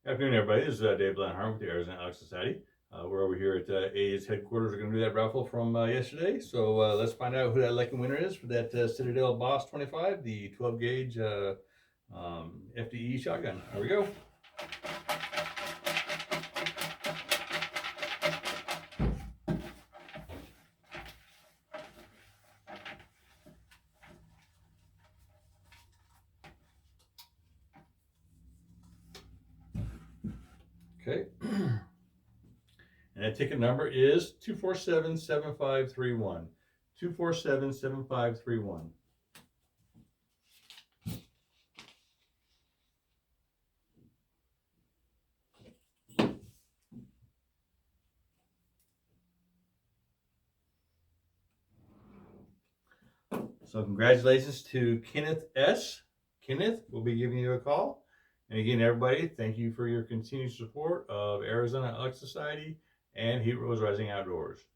Afternoon, everybody. This is Dave Blanhart with the AES and HRO Society. We're over here at AES headquarters. We're going to do that raffle from yesterday. So let's find out who that lucky winner is for that Citadel Boss25, the 12 gauge FDE shotgun. Here we go. Okay. And that ticket number is 2477531. 2477531. So congratulations to Kenneth S. Kenneth will be giving you a call. And again, everybody, thank you for your continued support of Arizona Elk Society and Heroes Rising Outdoors.